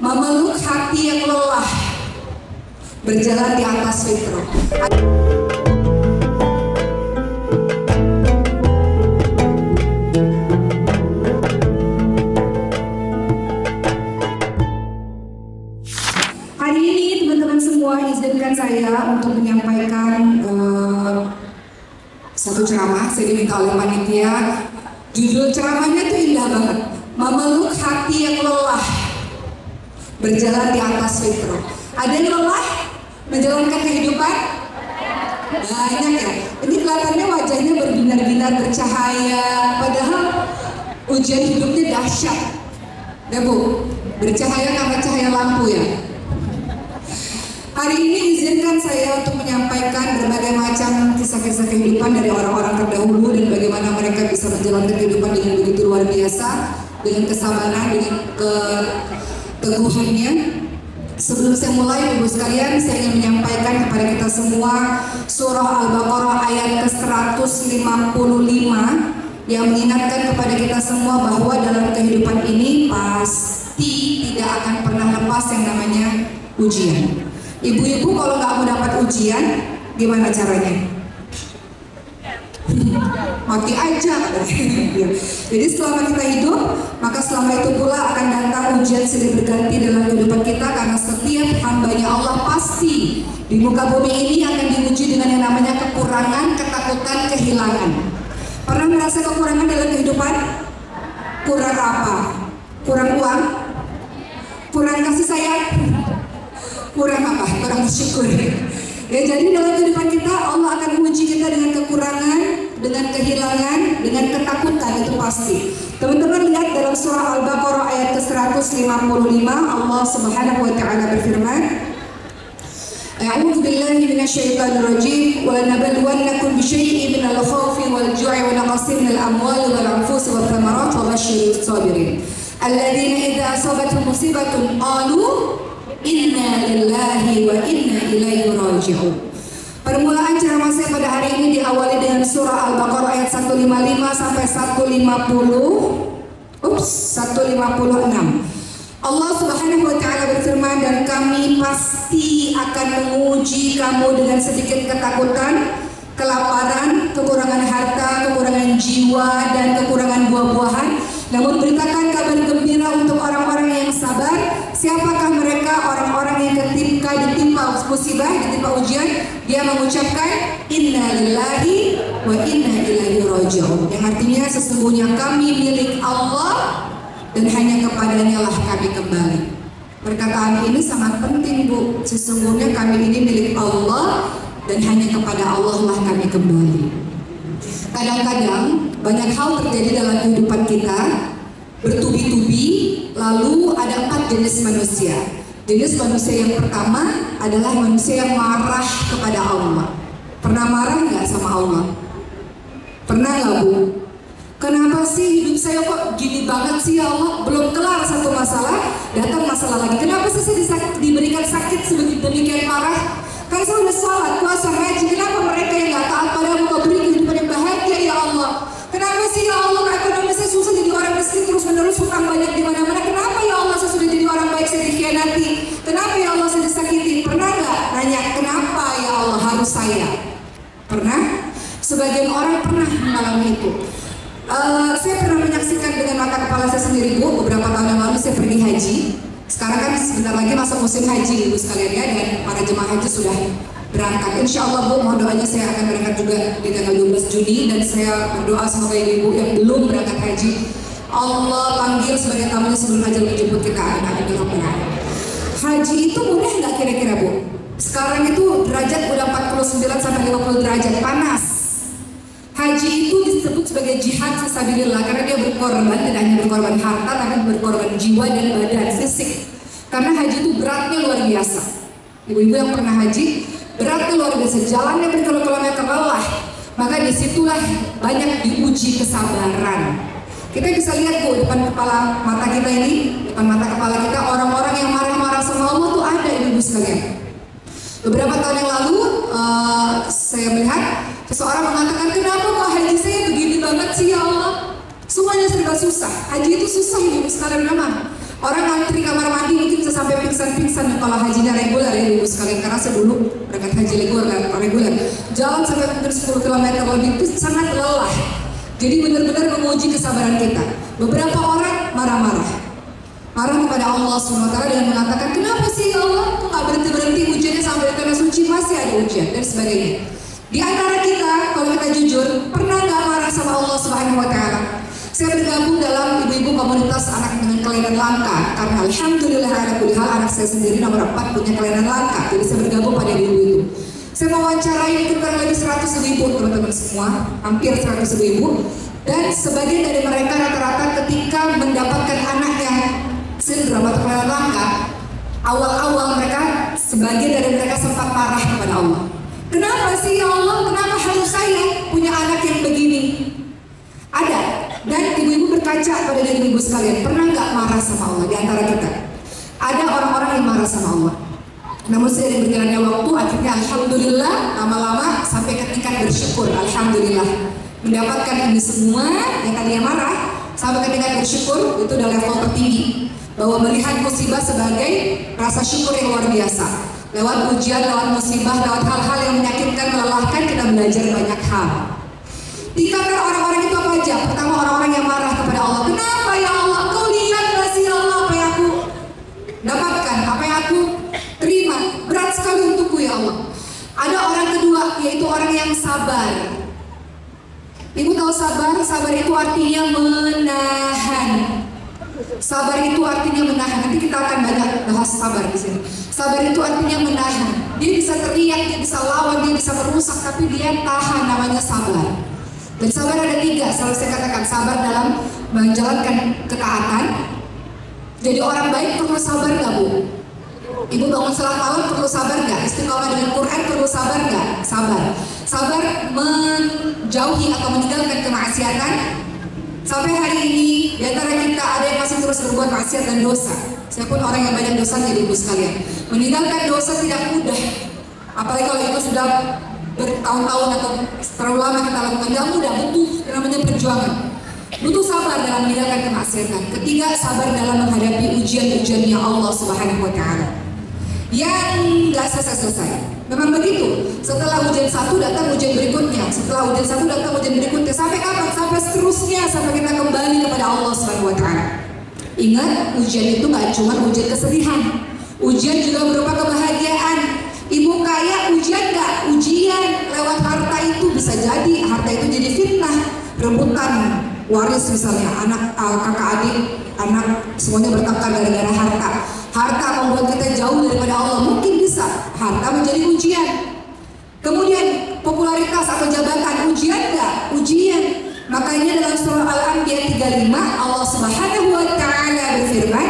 memeluk hati yang lelah, berjalan di atas fitrah. Hari ini teman-teman semua, izinkan saya untuk menyampaikan satu ceramah. Saya diminta oleh panitia. Judul ceramahnya itu indah banget, memeluk hati yang lelah, berjalan di atas fitrah. Ada yang lelah menjalankan kehidupan? Banyak ya. Ini kelihatannya wajahnya berbinar-binar, bercahaya, padahal ujian hidupnya dahsyat. Ya Bu, bercahaya karena cahaya lampu ya. Hari ini izinkan saya untuk menyampaikan berbagai macam kisah-kisah kehidupan dari orang-orang terdahulu dan bagaimana mereka bisa menjalankan kehidupan dengan begitu luar biasa, dengan kesabaran, dengan keteguhannya. Sebelum saya mulai, Ibu sekalian, saya ingin menyampaikan kepada kita semua surah Al-Baqarah ayat ke-155 yang mengingatkan kepada kita semua bahwa dalam kehidupan ini pasti tidak akan pernah lepas yang namanya ujian. Ibu-ibu kalau nggak mau dapat ujian, gimana caranya? Mati aja. Jadi selama kita hidup, maka selama itu pula akan datang ujian silih berganti dalam kehidupan kita, karena setiap hambanya Allah pasti di muka bumi ini akan diuji dengan yang namanya kekurangan, ketakutan, kehilangan. Pernah merasa kekurangan dalam kehidupan? Kurang apa? Kurang uang? Kurang kasih sayang? Kurang apa? Kurang bersyukur. Ya, jadi dalam kehidupan kita Allah akan menguji kita dengan kekurangan, dengan kehilangan, dengan ketakutan, itu pasti. Teman-teman lihat dalam surah Al-Baqarah ayat ke-155, Allah Subhanahu wa taala berfirman, A'udzu billahi minasyaitonir rajim, wa lanabluwannakum bisyai'in minal khawfi wal ju'i wa naqsin minal amwali wal anfusi wath thamarati wa basyyiris sabirin alladzina idza asabatuhum musibatun qalu inna lillahi wa inna ilaihi raji'un. Permulaan ceramah saya pada hari ini diawali dengan surah Al-Baqarah ayat 155 sampai 156. Allah Subhanahu wa taala berfirman, dan kami pasti akan menguji kamu dengan sedikit ketakutan, kelaparan, kekurangan harta, kekurangan jiwa, dan kekurangan buah-buahan. Namun beritakan kabar gembira untuk orang-orang yang sabar. Siapakah mereka? Orang-orang yang ketika ditimpa musibah, ditimpa ujian, dia mengucapkan inna lillahi wa inna ilaihi raji'un, yang artinya sesungguhnya kami milik Allah dan hanya kepadanya lah kami kembali. Perkataan ini sangat penting Bu. Sesungguhnya kami ini milik Allah dan hanya kepada Allah lah kami kembali. Kadang-kadang banyak hal terjadi dalam kehidupan kita bertubi-tubi. Lalu ada 4 jenis manusia. Jenis manusia yang pertama adalah manusia yang marah kepada Allah. Pernah marah nggak sama Allah? Pernah nggak Bu? Kenapa sih hidup saya kok gini banget sih ya Allah? Belum kelar satu masalah, datang masalah lagi. Kenapa sih saya diberikan sakit sedemikian parah? Kan saya udah sholat, puasa, haji. Kenapa mereka yang nggak taat padamu kau beri kehidupan yang bahagia ya Allah? Kenapa sih ya Allah ekonomi saya susah, jadi orang miskin terus menerus, hutang banyak di mana-mana? Kenapa ya Allah saya sudah jadi orang baik saya dikhianati? Kenapa ya Allah saya disakiti? Pernah nggak nanya kenapa ya Allah harus saya? Pernah? Sebagian orang pernah mengalami itu. Saya pernah menyaksikan dengan mata kepala saya sendiri Bu. Beberapa tahun yang lalu saya pergi haji. Sekarang kan sebentar lagi masuk musim haji Ibu sekalian ya, dan para jemaah haji sudah berangkat. Insya Allah Bu, mohon doanya saya akan berangkat juga di tanggal 12 Juni, dan saya berdoa semoga ibu yang belum berangkat haji Allah panggil sebagai tamunya sebelum ajal menjemput kita. Haji itu mudah nggak kira-kira Bu? Sekarang itu derajat udah 49 sampai 50 derajat panas. Haji itu disebut sebagai jihad fisabilillah karena dia berkorban, tidak hanya berkorban harta tapi berkorban jiwa dan badan, fisik. Karena haji itu beratnya luar biasa. Ibu-ibu yang pernah haji, beratnya luar biasa, jalannya berkilometer lelah. Maka disitulah banyak diuji kesabaran. Kita bisa lihat Bu, depan kepala mata kita ini, depan mata kepala kita, orang-orang yang marah-marah sama Allah tuh ada ibu-ibu sekalian. Beberapa tahun yang lalu saya melihat seseorang mengatakan, kenapa kok haji saya begini banget sih ya Allah? Semuanya serba susah. Haji itu susah ibu sekalian memang. Orang ngantri kamar mandi mungkin bisa jalan sampai mungkin 10 km lebih itu sangat lelah. Jadi benar-benar menguji kesabaran kita. Beberapa orang marah kepada Allah SWT dan mengatakan, kenapa sih ya Allah kok nggak berhenti ujiannya sampai tanah suci masih ada ujian dan sebagainya. Di antara kita, kalau kita jujur, pernah nggak marah sama Allah Subhanahu Wa Taala? Saya bergabung dalam ibu-ibu komunitas anak dengan kelainan langka karena alhamdulillah anak saya sendiri nomor 4 punya kelainan langka. Jadi saya bergabung pada ibu-ibu. Saya mewawancarai kurang lebih 100 ibu teman-teman semua, hampir 100 ibu. Dan sebagian dari mereka rata-rata ketika mendapatkan anak yang sindrom atau kelainan langka, awal-awal mereka, sebagian dari mereka sempat marah kepada Allah. Kenapa sih ya Allah, kenapa harus saya punya anak yang begini? Ada, dan ibu-ibu berkaca pada diri ibu sekalian, pernah nggak marah sama Allah di antara kita? Ada orang-orang yang marah sama Allah. Namun seiring berjalannya waktu, akhirnya alhamdulillah lama-lama sampai ke tingkat bersyukur, alhamdulillah mendapatkan ini semua yang tadinya marah sampai ke tingkat bersyukur, itu udah level tertinggi, bahwa melihat musibah sebagai rasa syukur yang luar biasa. Lewat ujian, lewat musibah, lewat hal-hal yang menyakitkan, melelahkan, kita belajar banyak hal. Tingkatan orang-orang itu apa aja? Pertama, orang-orang yang marah kepada Allah. Kenapa ya Allah? Kau lihat gak sih ya Allah apa yang aku dapatkan, apa yang aku terima? Berat sekali untukku ya Allah. Ada orang kedua, yaitu orang yang sabar. Ibu tahu sabar? Sabar itu artinya menahan. Sabar itu artinya menahan. Nanti kita akan banyak bahas sabar di sini. Sabar itu artinya menahan. Dia bisa teriak, dia bisa lawan, dia bisa merusak, tapi dia tahan, namanya sabar. Dan sabar ada 3, selalu saya katakan, sabar dalam menjalankan ketaatan. Jadi orang baik perlu sabar nggak Bu? Ibu bangun salat malam perlu sabar nggak? Istiqomah dengan Quran perlu sabar nggak? Sabar. Sabar menjauhi atau meninggalkan kemaksiatan. Sampai hari ini di antara kita ada yang masih terus berbuat maksiat dan dosa. Saya pun orang yang banyak dosa, jadi ibu sekalian. Meninggalkan dosa tidak mudah. Apalagi kalau itu sudah bertahun-tahun atau terlalu lama kita lakukan, tidak mudah, butuh namanya perjuangan. Butuh sabar dalam meninggalkan kemaksiatan. Ketiga, sabar dalam menghadapi ujian-ujiannya Allah Subhanahu Wa Taala yang nggak selesai-selesai. Memang begitu. Setelah ujian satu datang ujian berikutnya. Setelah ujian satu datang ujian berikutnya. Sampai kapan? Sampai seterusnya, sampai kita kembali kepada Allah Subhanahu Wa Taala. Ingat, ujian itu nggak cuma ujian kesedihan. Ujian juga berupa kebahagiaan. Ibu kaya ujian nggak? Ujian lewat harta itu bisa jadi harta itu jadi fitnah, rebutan waris misalnya, anak kakak adik, anak semuanya bertengkar gara-gara harta. Harta membuat kita jauh daripada Allah, mungkin bisa harta menjadi ujian. Kemudian popularitas atau jabatan, ujian nggak? Ujian. Makanya dalam surah Al-Anbiya 35 Allah Subhanahu Wa Taala berfirman,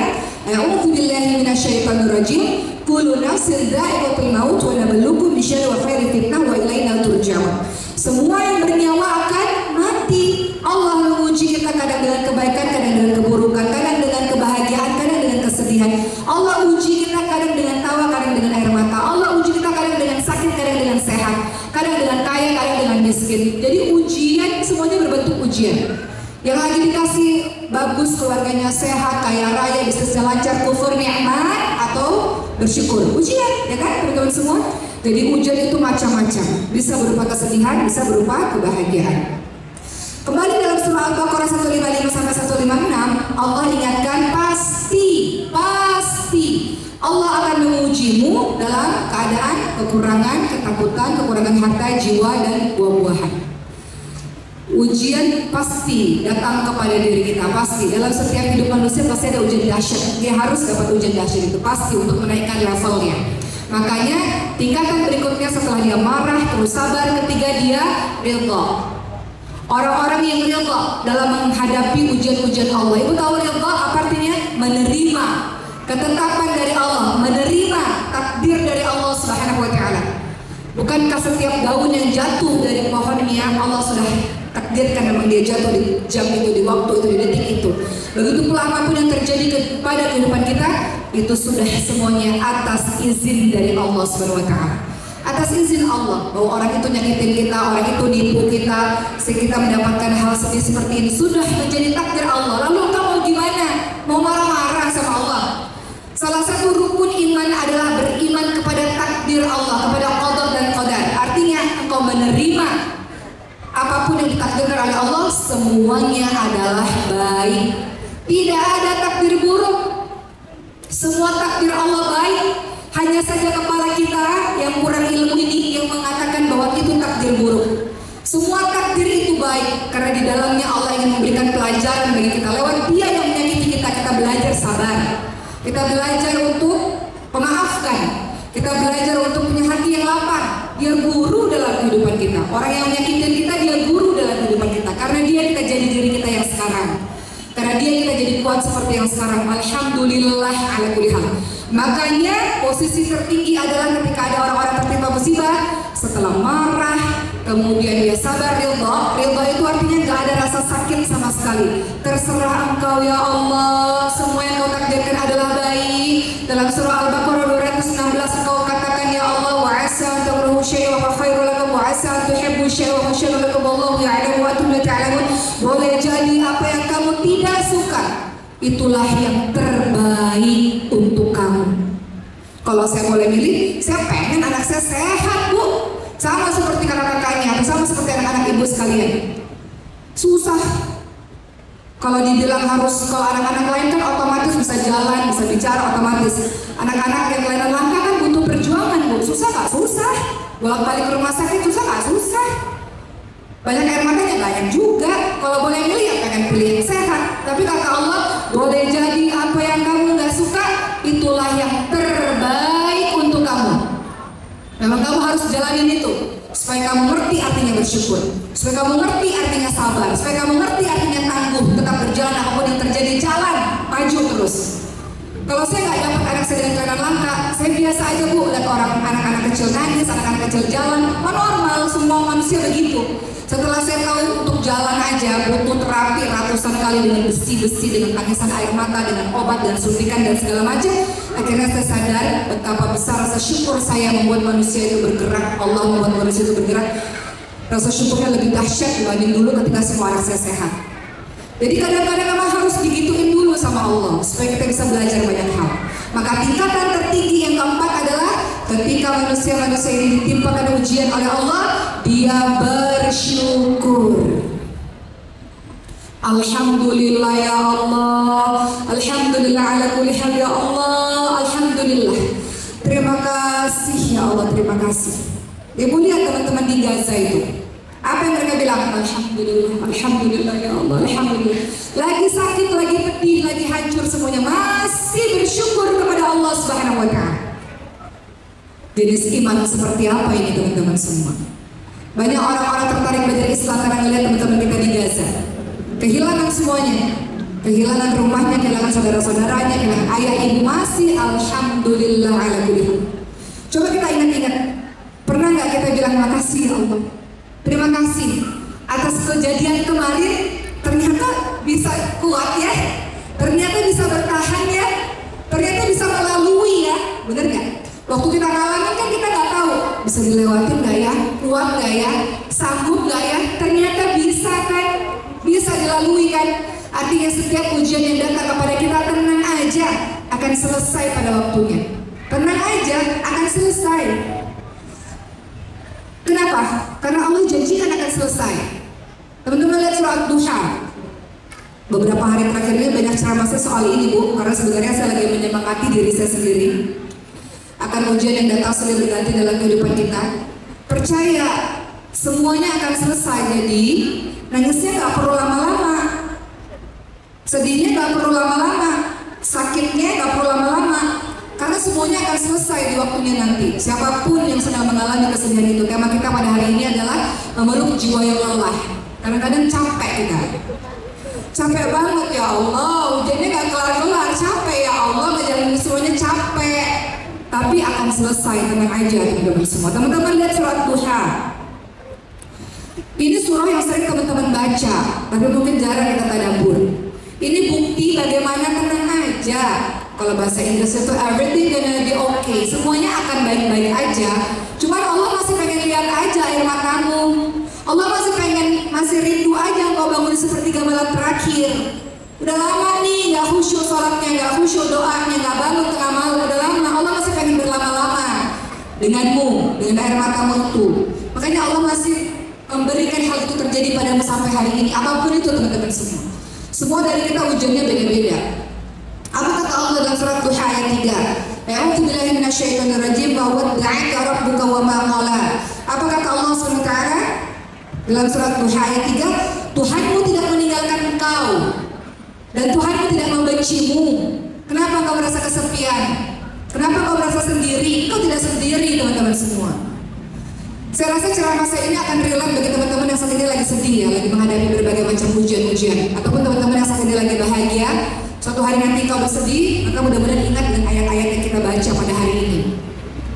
A'udzu billahi minasyaitonir rajim. Kullu nafsin dha'iqatul maut wa nabluukum bisyarri wa khairi fitnah wa ilaina turja'un. Semua yang bernyawa akan mati. Allah menguji kita kadang dengan kebaikan, kadang dengan keburukan, kadang dengan kebahagiaan, kadang dengan kesedihan. Allah uji kita kadang dengan tawa, kadang dengan air mata. Allah uji kita kadang dengan sakit, kadang dengan sehat, kadang dengan kaya, kadang dengan miskin. Jadi ujian semuanya berbentuk ujian. Yang lagi dikasih bagus, keluarganya sehat, kaya raya, bisnisnya lancar, kufur nikmat atau bersyukur. Ujian, ya kan teman-teman semua? Jadi ujian itu macam-macam. Bisa berupa kesedihan, bisa berupa kebahagiaan. Kembali dalam surah Al-Baqarah 155 sampai 156, Allah ingatkan pasti Allah akan mengujimu dalam keadaan kekurangan, ketakutan, kekurangan harta, jiwa dan buah-buahan. Ujian pasti datang kepada diri kita, pasti dalam setiap hidup manusia pasti ada ujian dahsyat. Dia harus dapat ujian dahsyat itu pasti untuk menaikkan levelnya. Makanya tingkatan berikutnya setelah dia marah terus sabar, ketiga dia ridha. Orang-orang yang ridha dalam menghadapi ujian-ujian Allah. Ibu tahu ridha apa artinya? Menerima ketetapan dari Allah, menerima takdir dari Allah Subhanahu Wa Taala. Bukankah setiap daun yang jatuh dari pohonnya Allah sudah takdirkan memang dia jatuh di jam itu, di waktu itu, di detik itu. Begitu pula apapun yang terjadi pada kehidupan kita, itu sudah semuanya atas izin dari Allah Subhanahu Wa Taala. Atas izin Allah, bahwa orang itu nyakitin kita, orang itu nipu kita, sehingga kita mendapatkan hal seperti ini, sudah menjadi takdir Allah. Lalu kamu gimana? Mau marah-marah sama Allah? Salah satu rukun iman adalah beriman kepada takdir Allah, kepada qadar dan qadar. Artinya engkau menerima apapun yang ditakdirkan oleh Allah semuanya adalah baik. Tidak ada takdir buruk. Semua takdir Allah baik. Hanya saja kepala kita yang kurang ilmu ini yang mengatakan bahwa itu takdir buruk. Semua takdir itu baik karena di dalamnya Allah ingin memberikan pelajaran bagi kita. Lewat Dia yang menyakiti kita, kita belajar sabar. Kita belajar untuk memaafkan. Kita belajar untuk punya hati yang lapang. Dia guru dalam kehidupan kita. Orang yang menyakitin kita, dia guru dalam kehidupan kita. Karena Dia kita jadi diri kita yang sekarang. Karena Dia kita jadi kuat seperti yang sekarang. Alhamdulillah ala kulli hal. Makanya posisi tertinggi adalah ketika ada orang-orang tertimpa musibah, setelah marah, kemudian dia sabar, ridha. Ridha itu artinya gak ada rasa sakit sama sekali. Terserah Engkau ya Allah, semua yang Kau takdirkan adalah baik. Dalam surah Al-Baqarah 216 Engkau katakan ya Allah, wa asa takrahu syai'an wa khairu lakum wa asa tuhibbu syai'an wa syarrun lakum wallahu ya'lamu wa antum la ta'lamun. Boleh jadi apa yang kamu tidak suka itulah yang terbaik untuk kamu. Kalau saya boleh milih, saya pengen anak saya sehat, Bu. Sama seperti kakak-kakaknya, atau sama seperti anak-anak ibu sekalian. Susah. Kalau dibilang harus, kalau anak-anak lain kan otomatis bisa jalan, bisa bicara otomatis. Anak-anak yang kelainan langka kan butuh perjuangan, Bu. Susah gak? Susah. Bolak-balik ke rumah sakit susah gak? Susah. Banyak air matanya, banyak juga. Kalau boleh milih ya pengen pilih yang sehat. Tapi kata Allah, boleh jadi apa yang kamu gak suka, itulah yang terbaik untuk kamu. Memang kamu harus jalanin itu supaya kamu ngerti artinya bersyukur, supaya kamu ngerti artinya sabar, supaya kamu ngerti artinya tangguh, tetap berjalan apapun yang terjadi, jalan, maju terus. Kalau saya nggak dapat anak saya dengan kelainan langka, saya biasa aja Bu, lihat orang anak-anak kecil nangis, anak-anak kecil jalan, normal, semua manusia begitu. Setelah saya tahu untuk jalan aja butuh terapi ratusan kali dengan besi-besi, dengan tangisan air mata, dengan obat dan suntikan dan segala macam. Akhirnya saya sadar betapa besar rasa syukur saya membuat manusia itu bergerak. Allah membuat manusia itu bergerak. Rasa syukurnya lebih dahsyat dibanding dulu ketika semua anak saya sehat. Jadi kadang-kadang memang harus digituin dulu sama Allah supaya kita bisa belajar banyak hal. Maka tingkatan tertinggi yang keempat adalah ketika manusia-manusia ini ditimpakan ujian oleh Allah, dia bersyukur. Alhamdulillah ya Allah, alhamdulillah ala kulli hal ya Allah, alhamdulillah. Terima kasih ya Allah, terima kasih. Ibu lihat teman-teman di Gaza itu, apa yang mereka bilang? Alhamdulillah, alhamdulillah ya Allah, alhamdulillah. Lagi sakit, lagi pedih, lagi hancur semuanya, masih bersyukur kepada Allah Subhanahu wa Ta'ala. Jenis iman seperti apa ini teman-teman semua? Banyak orang-orang tertarik belajar Islam karena melihat teman-teman kita di Gaza kehilangan semuanya, kehilangan rumahnya, kehilangan saudara-saudaranya, kehilangan ayah ibu, masih alhamdulillah ala kulli hal. Coba kita ingat-ingat, pernah nggak kita bilang makasih ya Allah, terima kasih atas kejadian kemarin, ternyata bisa kuat ya, ternyata bisa bertahan ya, ternyata bisa melalui ya, bener nggak? Waktu kita ngalamin kan kita nggak tahu bisa dilewatin nggak ya, kuat nggak ya, sanggup nggak ya, ternyata bisa kan, bisa dilalui kan. Artinya setiap ujian yang datang kepada kita, tenang aja akan selesai pada waktunya, tenang aja akan selesai. Kenapa? Karena Allah janjikan akan selesai. Teman-teman lihat surat Duha. Beberapa hari terakhir ini banyak ceramah saya soal ini Bu, karena sebenarnya saya lagi menyemangati diri saya sendiri akan ujian yang datang silih berganti dalam kehidupan kita. Percaya semuanya akan selesai. Jadi nangisnya gak perlu lama-lama, sedihnya gak perlu lama-lama, sakitnya gak perlu lama-lama, karena semuanya akan selesai di waktunya nanti. Siapapun yang sedang mengalami kesedihan itu, tema kita pada hari ini adalah memeluk jiwa yang lelah. Kadang-kadang capek kita, capek banget ya Allah, ujiannya gak kelar-kelar, capek ya Allah, ngejalanin semuanya capek. Tapi akan selesai, tenang aja teman-teman semua. Teman-teman lihat surat Duha. Ini surah yang sering teman-teman baca, tapi mungkin jarang kita tadabbur. Ini bukti bagaimana tenang aja. Kalau bahasa Inggris itu everything gonna be okay, semuanya akan baik-baik aja. Cuman Allah masih pengen lihat aja air matamu. Allah masih pengen, masih rindu aja engkau bangun sepertiga malam terakhir. Udah lama nih gak khusyuk sholatnya, gak khusyuk doanya, gak bangun tengah malam, udah lama. Allah masih pengen berlama-lama denganmu, dengan air matamu itu. Makanya Allah masih memberikan hal itu terjadi padamu sampai hari ini. Apapun itu teman-teman semua. Semua dari kita ujiannya beda-beda. Apa kata Allah dalam surat Duha ayat 3? A'udzu billahi minasyaitonir rajim wa wadda'aka rabbuka wa ma qala. Apa kata Allah SWT dalam surat Duha ayat 3? Tuhanmu tidak meninggalkan engkau dan Tuhanmu tidak membencimu. Kenapa engkau merasa kesepian? Kenapa engkau merasa sendiri? Engkau tidak sendiri teman-teman semua. Saya rasa ceramah saya ini akan relate bagi teman-teman yang saat ini lagi sedih ya, lagi menghadapi berbagai macam ujian-ujian, ataupun teman-teman yang saat ini lagi bahagia. Suatu hari nanti kau bersedih, maka mudah-mudahan ingat dengan ayat-ayat yang kita baca pada hari ini.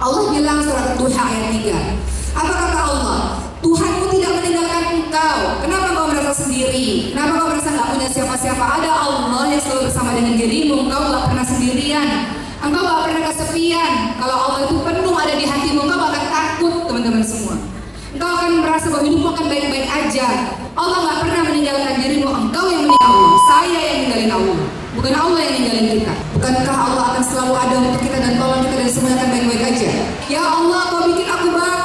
Allah bilang surat Duha ayat 3. Apa kata Allah? Tuhanmu tidak meninggalkan engkau. Kenapa kau merasa sendiri? Kenapa kau merasa nggak punya siapa-siapa? Ada Allah yang selalu bersama dengan dirimu. Engkau nggak pernah sendirian. Engkau gak pernah kesepian. Kalau Allah itu penuh ada di hatimu, engkau akan takut teman-teman semua. Engkau akan merasa bahwa hidupmu akan baik-baik aja. Allah gak pernah meninggalkan dirimu. Engkau yang meninggalkan Allah. Saya yang ninggalin Allah, bukan Allah yang ninggalin kita. Bukankah Allah akan selalu ada untuk kita dan tolong kita dan semuanya akan baik-baik aja? Ya Allah, kau bikin aku bahagia.